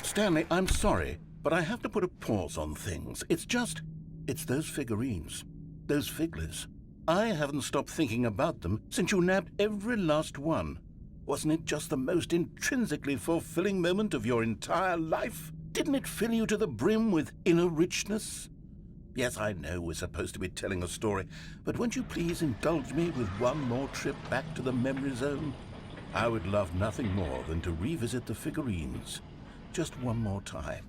Stanley, I'm sorry, but I have to put a pause on things. It's those figurines, those figglers. I haven't stopped thinking about them since you nabbed every last one. Wasn't it just the most intrinsically fulfilling moment of your entire life? Didn't it fill you to the brim with inner richness? Yes, I know we're supposed to be telling a story, but won't you please indulge me with one more trip back to the memory zone? I would love nothing more than to revisit the figurines. Just one more time.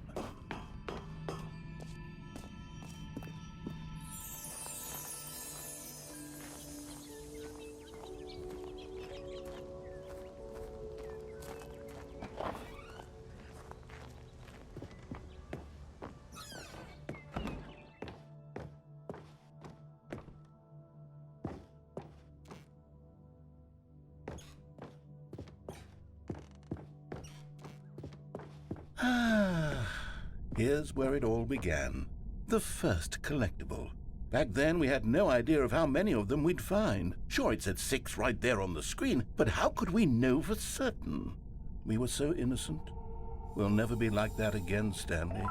Here's where it all began. The first collectible. Back then, we had no idea of how many of them we'd find. Sure, it said 6 right there on the screen, but how could we know for certain? We were so innocent. We'll never be like that again, Stanley.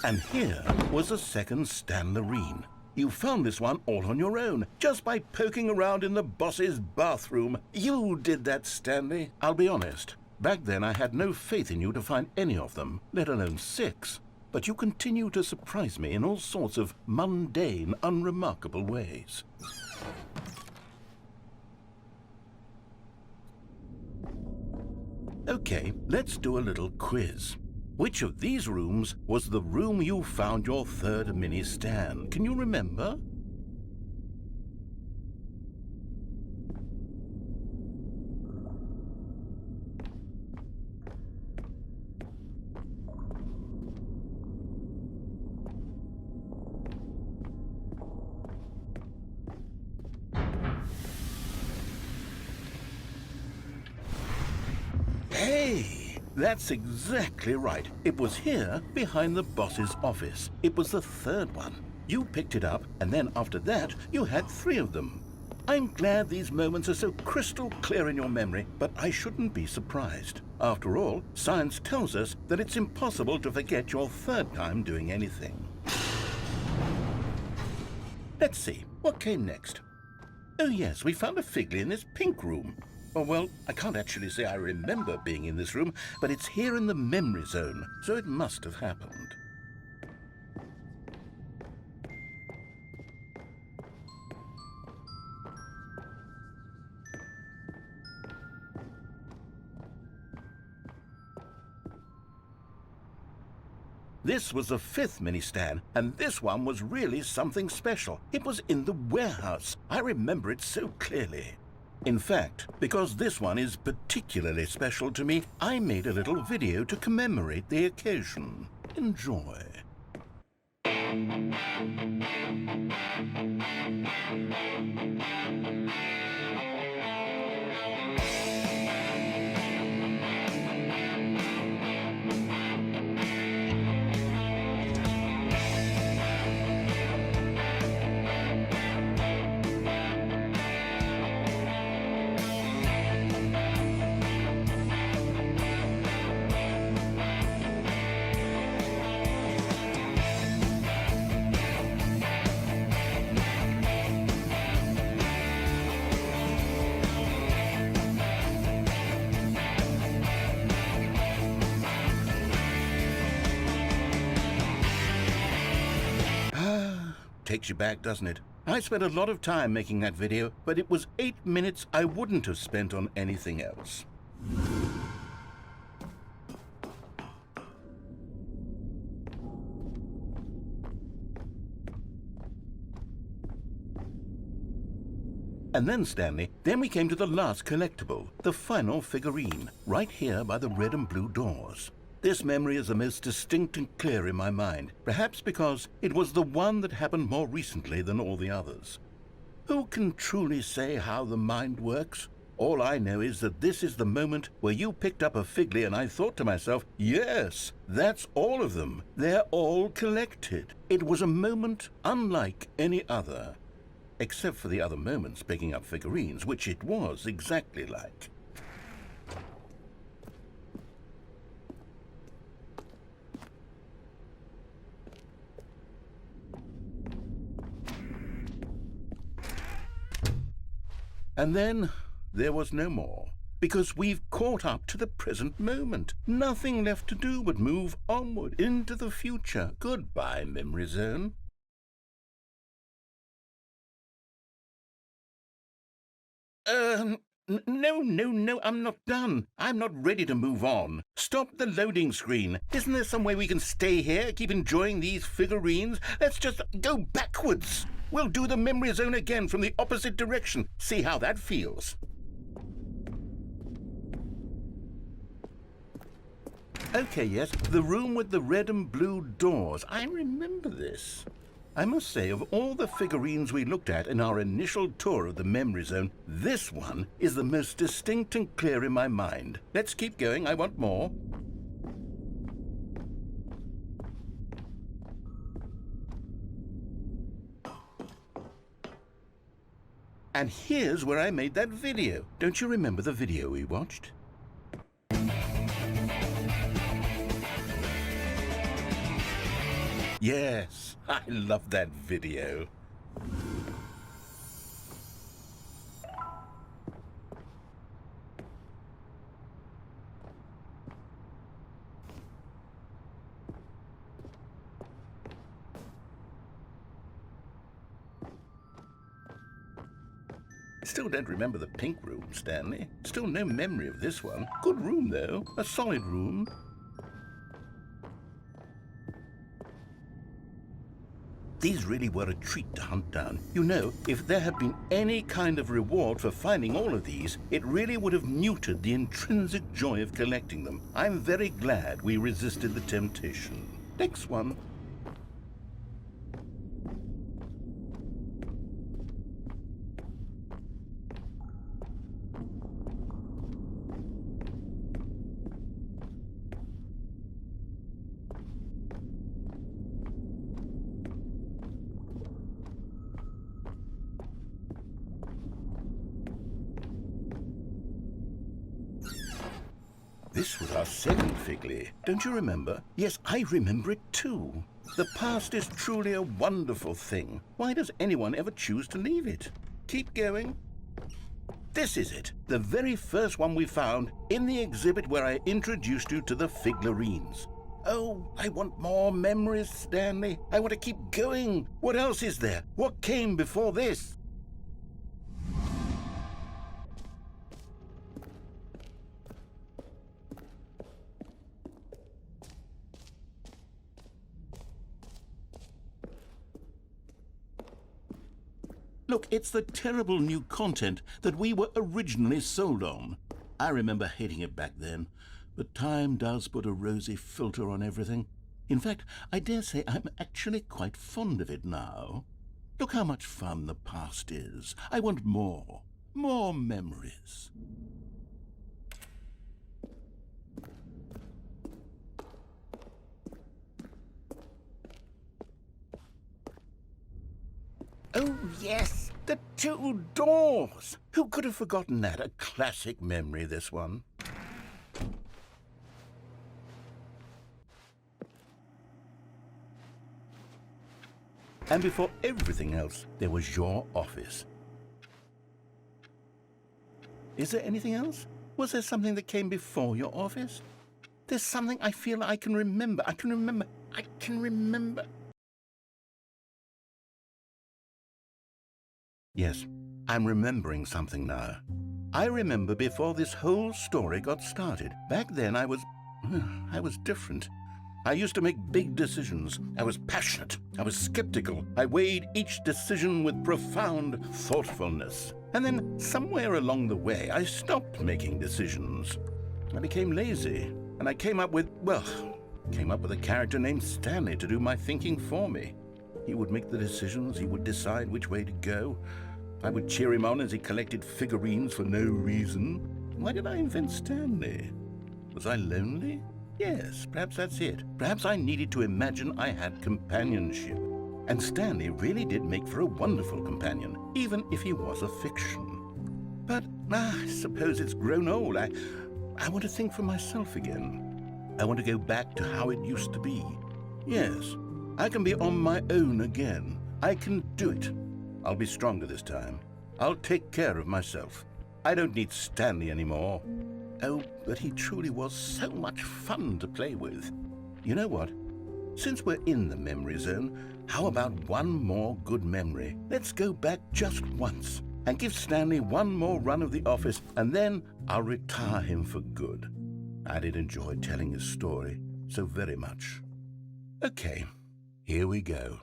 And here was a second Stanley. You found this one all on your own, just by poking around in the boss's bathroom. You did that, Stanley. I'll be honest. Back then, I had no faith in you to find any of them, let alone 6. But you continue to surprise me in all sorts of mundane, unremarkable ways. Okay, let's do a little quiz. Which of these rooms was the room you found your third mini Stan? Can you remember? Hey! That's exactly right. It was here, behind the boss's office. It was the third one. You picked it up, and then after that, you had 3 of them. I'm glad these moments are so crystal clear in your memory, but I shouldn't be surprised. After all, science tells us that it's impossible to forget your third time doing anything. Let's see, what came next? Oh yes, we found a Figley in this pink room. Oh, well, I can't actually say I remember being in this room, but it's here in the memory zone, so it must have happened. This was the 5th mini Stan, and this one was really something special. It was in the warehouse. I remember it so clearly. In fact, because this one is particularly special to me, I made a little video to commemorate the occasion. Enjoy. Takes you back, doesn't it? I spent a lot of time making that video, but it was 8 minutes I wouldn't have spent on anything else. And then, Stanley, then we came to the last collectible, the final figurine, right here by the red and blue doors. This memory is the most distinct and clear in my mind, perhaps because it was the one that happened more recently than all the others. Who can truly say how the mind works? All I know is that this is the moment where you picked up a Figly and I thought to myself, yes, that's all of them. They're all collected. It was a moment unlike any other, except for the other moments picking up figurines, which it was exactly like. And then there was no more, because we've caught up to the present moment. Nothing left to do but move onward into the future. Goodbye, Memory Zone. No, I'm not done. I'm not ready to move on. Stop the loading screen. Isn't there some way we can stay here, keep enjoying these figurines? Let's just go backwards. We'll do the Memory Zone again from the opposite direction. See how that feels. Okay, yes, the room with the red and blue doors. I remember this. I must say, of all the figurines we looked at in our initial tour of the Memory Zone, this one is the most distinct and clear in my mind. Let's keep going. I want more. And here's where I made that video. Don't you remember the video we watched? Yes, I love that video. Still don't remember the pink room, Stanley. Still no memory of this one. Good room, though. A solid room. These really were a treat to hunt down. You know, if there had been any kind of reward for finding all of these, it really would have muted the intrinsic joy of collecting them. I'm very glad we resisted the temptation. Next one. This was our second Figly. Don't you remember? Yes, I remember it too. The past is truly a wonderful thing. Why does anyone ever choose to leave it? Keep going. This is it, the very first one we found in the exhibit where I introduced you to the figurines. Oh, I want more memories, Stanley. I want to keep going. What else is there? What came before this? Look, it's the terrible new content that we were originally sold on. I remember hating it back then, but time does put a rosy filter on everything. In fact, I dare say I'm actually quite fond of it now. Look how much fun the past is. I want more. More memories. Oh, yes, the two doors. Who could have forgotten that? A classic memory, this one. And before everything else, there was your office. Is there anything else? Was there something that came before your office? There's something I feel I can remember. I can remember. Yes, I'm remembering something now. I remember before this whole story got started. Back then I was different. I used to make big decisions. I was passionate. I was skeptical. I weighed each decision with profound thoughtfulness. And then somewhere along the way, I stopped making decisions. I became lazy. And I came up with a character named Stanley to do my thinking for me. He would make the decisions, he would decide which way to go. I would cheer him on as he collected figurines for no reason. Why did I invent Stanley? Was I lonely? Yes, perhaps that's it. Perhaps I needed to imagine I had companionship. And Stanley really did make for a wonderful companion, even if he was a fiction. But I suppose it's grown old. I want to think for myself again. I want to go back to how it used to be. Yes, I can be on my own again. I can do it. I'll be stronger this time. I'll take care of myself. I don't need Stanley anymore. Oh, but he truly was so much fun to play with. You know what? Since we're in the memory zone, how about one more good memory? Let's go back just once and give Stanley one more run of the office, and then I'll retire him for good. I did enjoy telling his story so very much. Okay, here we go.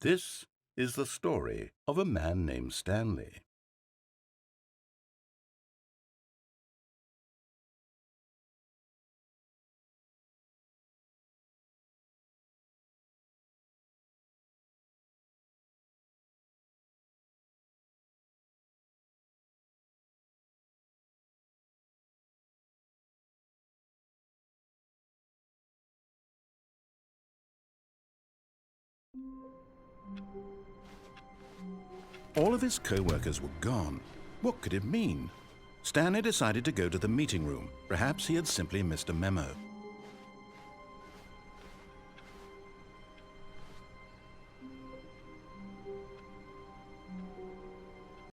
This is the story of a man named Stanley. All of his co-workers were gone. What could it mean? Stanley decided to go to the meeting room. Perhaps he had simply missed a memo.